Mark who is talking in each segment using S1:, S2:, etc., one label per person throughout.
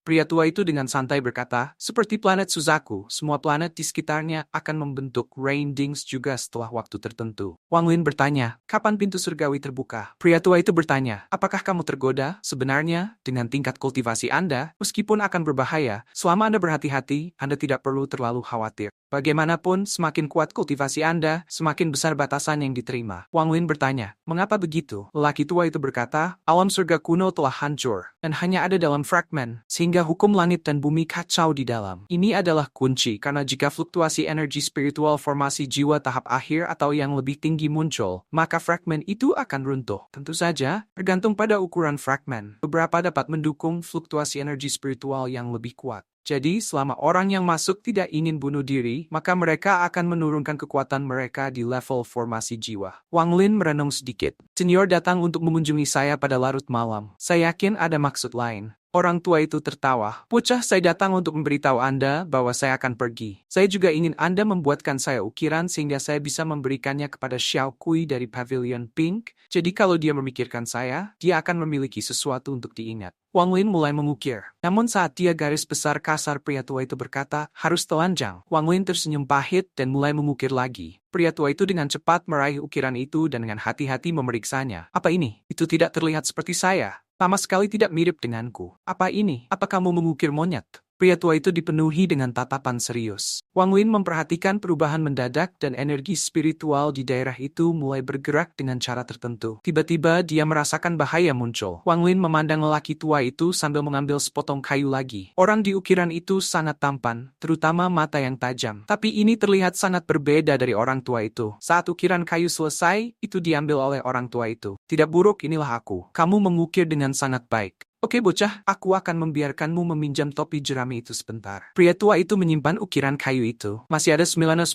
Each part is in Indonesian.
S1: Pria tua itu dengan santai berkata, seperti planet Suzaku, semua planet di sekitarnya akan membentuk Rain Dings juga setelah waktu tertentu. Wang Lin bertanya, kapan pintu surgawi terbuka? Pria tua itu bertanya, apakah kamu tergoda? Sebenarnya, dengan tingkat kultivasi Anda, meskipun akan berbahaya, selama Anda berhati-hati, Anda tidak perlu terlalu khawatir. Bagaimanapun, semakin kuat kultivasi Anda, semakin besar batasan yang diterima. Wang Lin bertanya, mengapa begitu? Lelaki tua itu berkata, alam surga kuno telah hancur, dan hanya ada dalam fragmen, sehingga hukum langit dan bumi kacau di dalam. Ini adalah kunci, karena jika fluktuasi energi spiritual formasi jiwa tahap akhir atau yang lebih tinggi muncul, maka fragmen itu akan runtuh. Tentu saja, tergantung pada ukuran fragmen. Beberapa dapat mendukung fluktuasi energi spiritual yang lebih kuat. Jadi, selama orang yang masuk tidak ingin bunuh diri, maka mereka akan menurunkan kekuatan mereka di level formasi jiwa. Wang Lin merenung sedikit. Senior datang untuk mengunjungi saya pada larut malam. Saya yakin ada maksud lain. Orang tua itu tertawa. Bocah, saya datang untuk memberitahu Anda bahwa saya akan pergi. Saya juga ingin Anda membuatkan saya ukiran sehingga saya bisa memberikannya kepada Xiao Kui dari Pavilion Pink. Jadi kalau dia memikirkan saya, dia akan memiliki sesuatu untuk diingat. Wang Lin mulai mengukir. Namun saat dia garis besar kasar pria tua itu berkata, harus telanjang. Wang Lin tersenyum pahit dan mulai mengukir lagi. Pria tua itu dengan cepat meraih ukiran itu dan dengan hati-hati memeriksanya. Apa ini? Itu tidak terlihat seperti saya. Sama sekali tidak mirip denganku. Apa ini? Apa kamu mengukir monyet? Pria tua itu dipenuhi dengan tatapan serius. Wang Lin memperhatikan perubahan mendadak dan energi spiritual di daerah itu mulai bergerak dengan cara tertentu. Tiba-tiba dia merasakan bahaya muncul. Wang Lin memandang lelaki tua itu sambil mengambil sepotong kayu lagi. Orang di ukiran itu sangat tampan, terutama mata yang tajam. Tapi ini terlihat sangat berbeda dari orang tua itu. Saat ukiran kayu selesai, itu diambil oleh orang tua itu. Tidak buruk, inilah aku. Kamu mengukir dengan sangat baik. Oke bocah, aku akan membiarkanmu meminjam topi jerami itu sebentar. Pria tua itu menyimpan ukiran kayu itu. Masih ada 99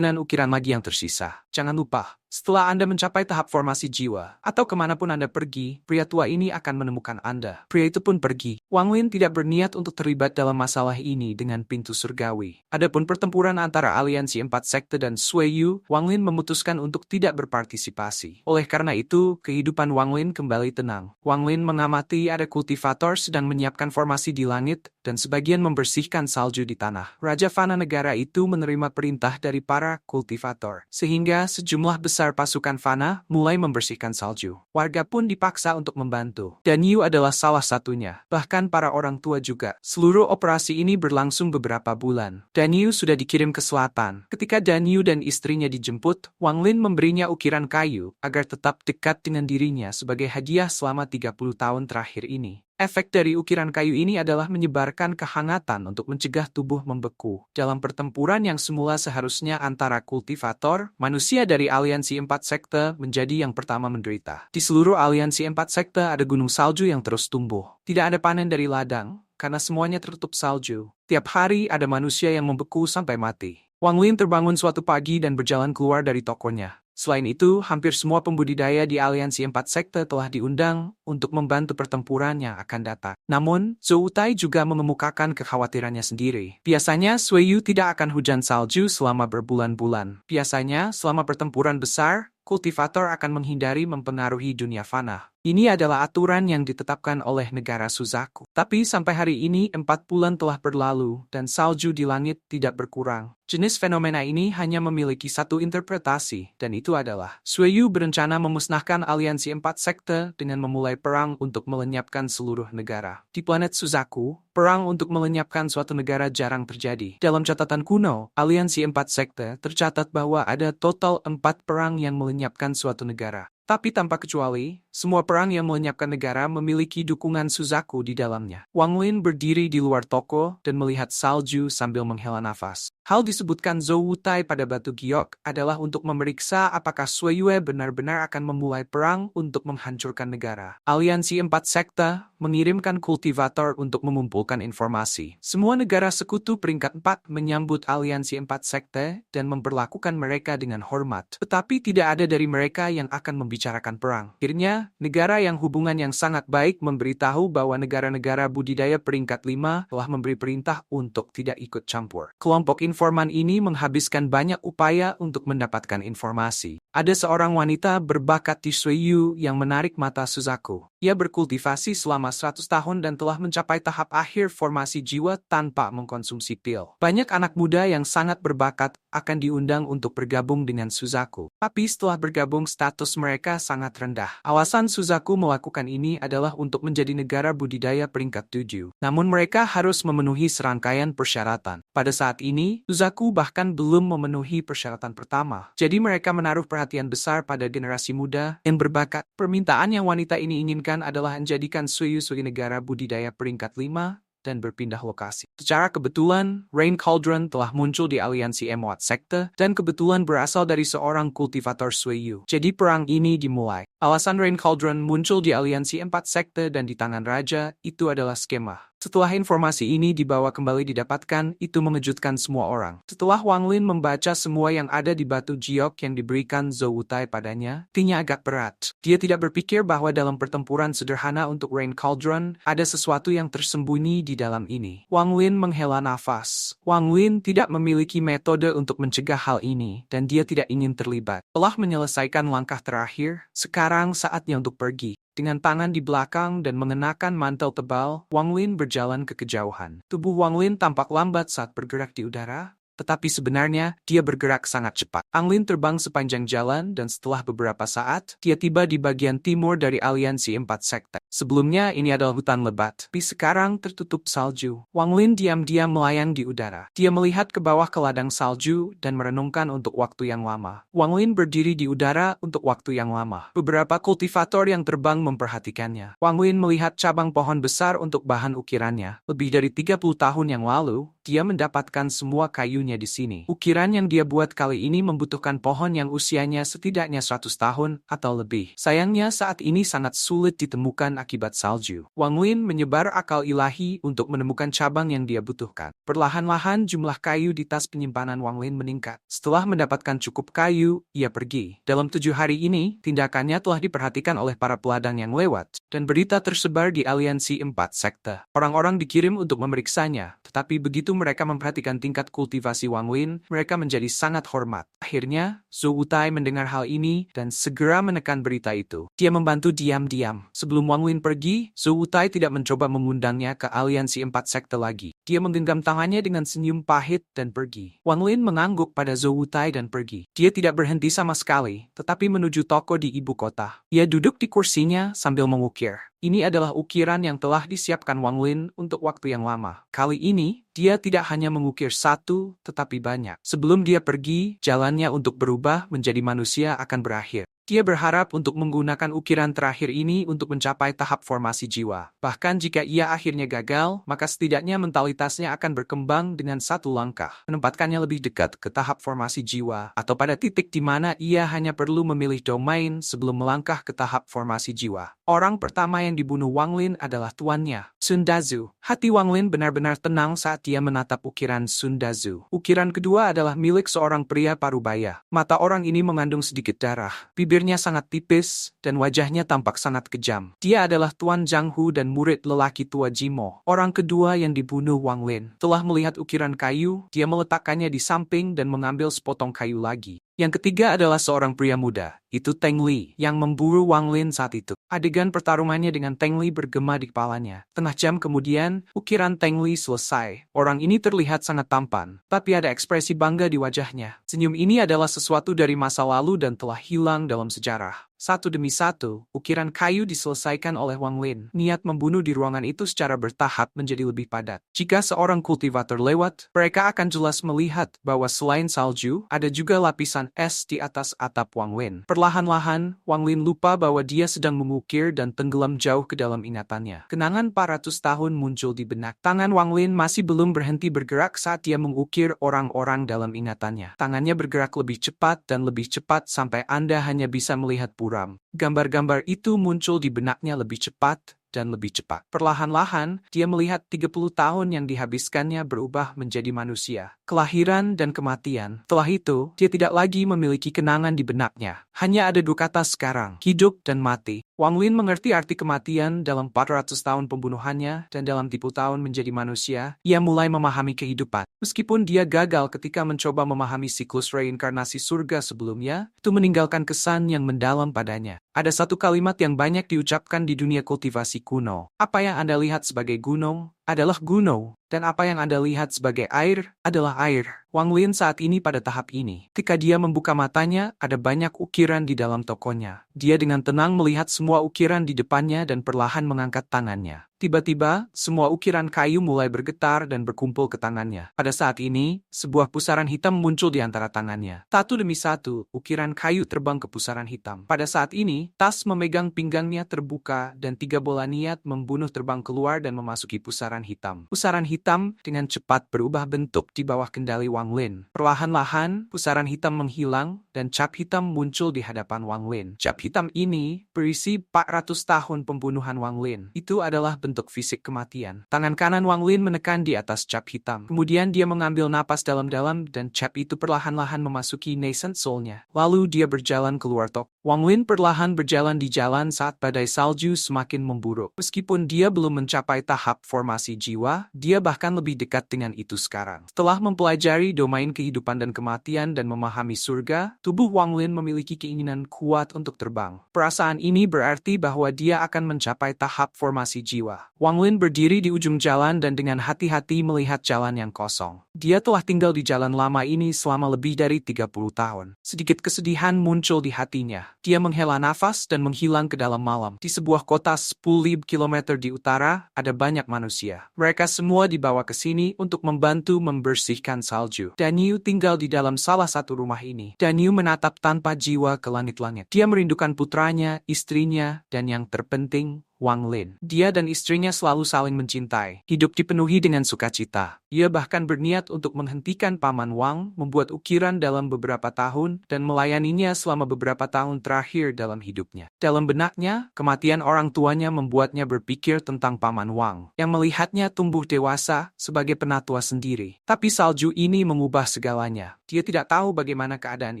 S1: ukiran lagi yang tersisa. Jangan lupa, setelah Anda mencapai tahap formasi jiwa, atau kemanapun Anda pergi, pria tua ini akan menemukan Anda. Pria itu pun pergi. Wang Lin tidak berniat untuk terlibat dalam masalah ini dengan pintu surgawi. Adapun pertempuran antara aliansi 4 sekte dan Sui Yu, Wang Lin memutuskan untuk tidak berpartisipasi. Oleh karena itu, kehidupan Wang Lin kembali tenang. Wang Lin mengamati ada kultivator sedang menyiapkan formasi di langit, dan sebagian membersihkan salju di tanah. Raja Fana negara itu menerima perintah dari para kultivator, sehingga sejumlah besar pasukan Fana mulai membersihkan salju. Warga pun dipaksa untuk membantu. Dan Yu adalah salah satunya. Bahkan para orang tua juga. Seluruh operasi ini berlangsung beberapa bulan. Dan Yu sudah dikirim ke selatan. Ketika Dan Yu dan istrinya dijemput, Wang Lin memberinya ukiran kayu agar tetap dekat dengan dirinya sebagai hadiah selama 30 tahun terakhir ini. Efek dari ukiran kayu ini adalah menyebarkan kehangatan untuk mencegah tubuh membeku. Dalam pertempuran yang semula seharusnya antara kultivator, manusia dari aliansi 4 sekte menjadi yang pertama menderita. Di seluruh aliansi 4 sekte ada gunung salju yang terus tumbuh. Tidak ada panen dari ladang, karena semuanya tertutup salju. Tiap hari ada manusia yang membeku sampai mati. Wang Lin terbangun suatu pagi dan berjalan keluar dari tokonya. Selain itu, hampir semua pembudidaya di aliansi 4 sekte telah diundang untuk membantu pertempuran yang akan datang. Namun, Zhou Tai juga mengemukakan kekhawatirannya sendiri. Biasanya, Sui Yu tidak akan hujan salju selama berbulan-bulan. Biasanya, selama pertempuran besar, kultivator akan menghindari mempengaruhi dunia fana. Ini adalah aturan yang ditetapkan oleh negara Suzaku. Tapi sampai hari ini 4 bulan telah berlalu dan salju di langit tidak berkurang. Jenis fenomena ini hanya memiliki satu interpretasi, dan itu adalah Sui Yu berencana memusnahkan aliansi 4 sekte dengan memulai perang untuk melenyapkan seluruh negara. Di planet Suzaku, perang untuk melenyapkan suatu negara jarang terjadi. Dalam catatan kuno, aliansi 4 sekte tercatat bahwa ada total 4 perang yang melenyapkan suatu negara. Tapi tanpa kecuali, semua perang yang melenyapkan negara memiliki dukungan Suzaku di dalamnya. Wang Lin berdiri di luar toko dan melihat salju sambil menghela nafas. Hal disebutkan Zhou Tai pada batu giok adalah untuk memeriksa apakah Sui Yue benar-benar akan memulai perang untuk menghancurkan negara. Aliansi 4 sekte mengirimkan kultivator untuk mengumpulkan informasi. Semua negara sekutu peringkat 4 menyambut aliansi 4 sekte dan memperlakukan mereka dengan hormat. Tetapi tidak ada dari mereka yang akan membicarakan perang. Akhirnya, Selanjutnya, negara yang hubungan yang sangat baik memberitahu bahwa negara-negara budidaya peringkat 5 telah memberi perintah untuk tidak ikut campur. Kelompok informan ini menghabiskan banyak upaya untuk mendapatkan informasi. Ada seorang wanita berbakat di Suiyu yang menarik mata Suzaku. Ia berkultivasi selama 100 tahun dan telah mencapai tahap akhir formasi jiwa tanpa mengkonsumsi pil. Banyak anak muda yang sangat berbakat akan diundang untuk bergabung dengan Suzaku. Tapi setelah bergabung, status mereka sangat rendah. Alasan Suzaku melakukan ini adalah untuk menjadi negara budidaya peringkat 7. Namun mereka harus memenuhi serangkaian persyaratan. Pada saat ini, Suzaku bahkan belum memenuhi persyaratan pertama. Jadi mereka menaruh perhatian besar pada generasi muda yang berbakat. Permintaan yang wanita ini inginkan adalah menjadikan Suiyu sebagai negara budidaya peringkat 5 dan berpindah lokasi. Secara kebetulan, Rain Cauldron telah muncul di aliansi Emot Sekte dan kebetulan berasal dari seorang kultivator Suiyu. Jadi perang ini dimulai. Alasan Rain Cauldron muncul di aliansi 4 sekte dan di tangan raja itu adalah skema. Setelah informasi ini dibawa kembali didapatkan, itu mengejutkan semua orang. Setelah Wang Lin membaca semua yang ada di batu jiok yang diberikan Zhou Wutai padanya, hatinya agak berat. Dia tidak berpikir bahwa dalam pertempuran sederhana untuk Rain Cauldron, ada sesuatu yang tersembunyi di dalam ini. Wang Lin menghela nafas. Wang Lin tidak memiliki metode untuk mencegah hal ini, dan dia tidak ingin terlibat. Setelah menyelesaikan langkah terakhir, sekarang saatnya untuk pergi. Dengan tangan di belakang dan mengenakan mantel tebal, Wang Lin berjalan ke kejauhan. Tubuh Wang Lin tampak lambat saat bergerak di udara, tetapi sebenarnya dia bergerak sangat cepat. Wang Lin terbang sepanjang jalan dan setelah beberapa saat, dia tiba di bagian timur dari aliansi 4 sekte. Sebelumnya ini adalah hutan lebat, tapi sekarang tertutup salju. Wang Lin diam-diam melayang di udara. Dia melihat ke bawah ke ladang salju dan merenungkan untuk waktu yang lama. Wang Lin berdiri di udara untuk waktu yang lama. Beberapa kultivator yang terbang memperhatikannya. Wang Lin melihat cabang pohon besar untuk bahan ukirannya. Lebih dari 30 tahun yang lalu, dia mendapatkan semua kayunya di sini. Ukiran yang dia buat kali ini membutuhkan pohon yang usianya setidaknya 100 tahun atau lebih. Sayangnya saat ini sangat sulit ditemukan akibat salju. Wang Lin menyebar akal ilahi untuk menemukan cabang yang dia butuhkan. Perlahan-lahan jumlah kayu di tas penyimpanan Wang Lin meningkat. Setelah mendapatkan cukup kayu, ia pergi. Dalam 7 hari ini, tindakannya telah diperhatikan oleh para peladang yang lewat, dan berita tersebar di aliansi 4 sekte. Orang-orang dikirim untuk memeriksanya, tetapi begitu mereka memperhatikan tingkat kultivasi Wang Lin, mereka menjadi sangat hormat. Akhirnya, Zhou Wutai mendengar hal ini dan segera menekan berita itu. Dia membantu diam-diam. Sebelum Wang Lin pergi, Zhou Wutai tidak mencoba mengundangnya ke aliansi 4 sekte lagi. Dia menggenggam tangannya dengan senyum pahit dan pergi. Wang Lin mengangguk pada Zhou Wutai dan pergi. Dia tidak berhenti sama sekali, tetapi menuju toko di ibu kota. Ia duduk di kursinya sambil mengukir. Ini adalah ukiran yang telah disiapkan Wang Lin untuk waktu yang lama. Kali ini, dia tidak hanya mengukir satu, tetapi banyak. Sebelum dia pergi, jalannya untuk berubah menjadi manusia akan berakhir. Dia berharap untuk menggunakan ukiran terakhir ini untuk mencapai tahap formasi jiwa. Bahkan jika ia akhirnya gagal, maka setidaknya mentalitasnya akan berkembang dengan satu langkah, menempatkannya lebih dekat ke tahap formasi jiwa, atau pada titik di mana ia hanya perlu memilih domain sebelum melangkah ke tahap formasi jiwa. Orang pertama yang dibunuh Wang Lin adalah tuannya, Sun Dazu. Hati Wang Lin benar-benar tenang saat dia menatap ukiran Sun Dazu. Ukiran kedua adalah milik seorang pria parubaya. Mata orang ini mengandung sedikit darah. Bibirnya sangat tipis, dan wajahnya tampak sangat kejam. Dia adalah Tuan Zhang Hu dan murid lelaki tua Jimo. Orang kedua yang dibunuh Wang Lin. Telah melihat ukiran kayu, dia meletakkannya di samping dan mengambil sepotong kayu lagi. Yang ketiga adalah seorang pria muda, itu Teng Li, yang memburu Wang Lin saat itu. Adegan pertarungannya dengan Teng Li bergema di kepalanya. Tengah jam kemudian, ukiran Teng Li selesai. Orang ini terlihat sangat tampan, tapi ada ekspresi bangga di wajahnya. Senyum ini adalah sesuatu dari masa lalu dan telah hilang dalam sejarah. Satu demi satu, ukiran kayu diselesaikan oleh Wang Lin. Niat membunuh di ruangan itu secara bertahap menjadi lebih padat. Jika seorang kultivator lewat, mereka akan jelas melihat bahwa selain salju, ada juga lapisan es di atas atap Wang Lin. Perlahan-lahan, Wang Lin lupa bahwa dia sedang mengukir dan tenggelam jauh ke dalam ingatannya. Kenangan 400 tahun muncul di benak. Tangan Wang Lin masih belum berhenti bergerak saat dia mengukir orang-orang dalam ingatannya. Tangannya bergerak lebih cepat dan lebih cepat sampai Anda hanya bisa melihat buram. Gambar-gambar itu muncul di benaknya lebih cepat dan lebih cepat. Perlahan-lahan, dia melihat 30 tahun yang dihabiskannya berubah menjadi manusia. Kelahiran dan kematian. Setelah itu, dia tidak lagi memiliki kenangan di benaknya. Hanya ada dua kata sekarang, hidup dan mati. Wang Lin mengerti arti kematian dalam 400 tahun pembunuhannya dan dalam 30 tahun menjadi manusia, ia mulai memahami kehidupan. Meskipun dia gagal ketika mencoba memahami siklus reinkarnasi surga sebelumnya, itu meninggalkan kesan yang mendalam padanya. Ada satu kalimat yang banyak diucapkan di dunia kultivasi kuno. Apa yang Anda lihat sebagai gunung adalah gunung, dan apa yang Anda lihat sebagai air adalah air. Wang Lin saat ini pada tahap ini. Ketika dia membuka matanya, ada banyak ukiran di dalam tokonya. Dia dengan tenang melihat semua ukiran di depannya dan perlahan mengangkat tangannya. Tiba-tiba, semua ukiran kayu mulai bergetar dan berkumpul ke tangannya. Pada saat ini, sebuah pusaran hitam muncul di antara tangannya. Satu demi satu, ukiran kayu terbang ke pusaran hitam. Pada saat ini, tas memegang pinggangnya terbuka dan 3 bola niat membunuh terbang keluar dan memasuki pusaran hitam. Pusaran hitam dengan cepat berubah bentuk di bawah kendali Wang Lin. Perlahan-lahan, pusaran hitam menghilang dan cap hitam muncul di hadapan Wang Lin. Cap hitam ini berisi 400 tahun pembunuhan Wang Lin. Itu adalah bentuk fisik kematian. Tangan kanan Wang Lin menekan di atas cap hitam. Kemudian dia mengambil napas dalam-dalam dan cap itu perlahan-lahan memasuki nascent soul-nya. Lalu dia berjalan keluar toko. Wang Lin perlahan berjalan di jalan saat badai salju semakin memburuk. Meskipun dia belum mencapai tahap formasi jiwa, dia bahkan lebih dekat dengan itu sekarang. Setelah mempelajari domain kehidupan dan kematian dan memahami surga, tubuh Wang Lin memiliki keinginan kuat untuk terbang. Perasaan ini berarti bahwa dia akan mencapai tahap formasi jiwa. Wang Lin berdiri di ujung jalan dan dengan hati-hati melihat jalan yang kosong. Dia telah tinggal di jalan lama ini selama lebih dari 30 tahun. Sedikit kesedihan muncul di hatinya. Dia menghela nafas dan menghilang ke dalam malam. Di sebuah kota 10.000 km di utara, ada banyak manusia. Mereka semua dibawa ke sini untuk membantu membersihkan salju. Danyu tinggal di dalam salah satu rumah ini. Danyu menatap tanpa jiwa ke langit-langit. Dia merindukan putranya, istrinya, dan yang terpenting, Wang Lin. Dia dan istrinya selalu saling mencintai. Hidup dipenuhi dengan sukacita. Ia bahkan berniat untuk menghentikan Paman Wang, membuat ukiran dalam beberapa tahun, dan melayaninya selama beberapa tahun terakhir dalam hidupnya. Dalam benaknya, kematian orang tuanya membuatnya berpikir tentang Paman Wang, yang melihatnya tumbuh dewasa sebagai penatua sendiri. Tapi salju ini mengubah segalanya. Dia tidak tahu bagaimana keadaan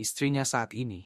S1: istrinya saat ini.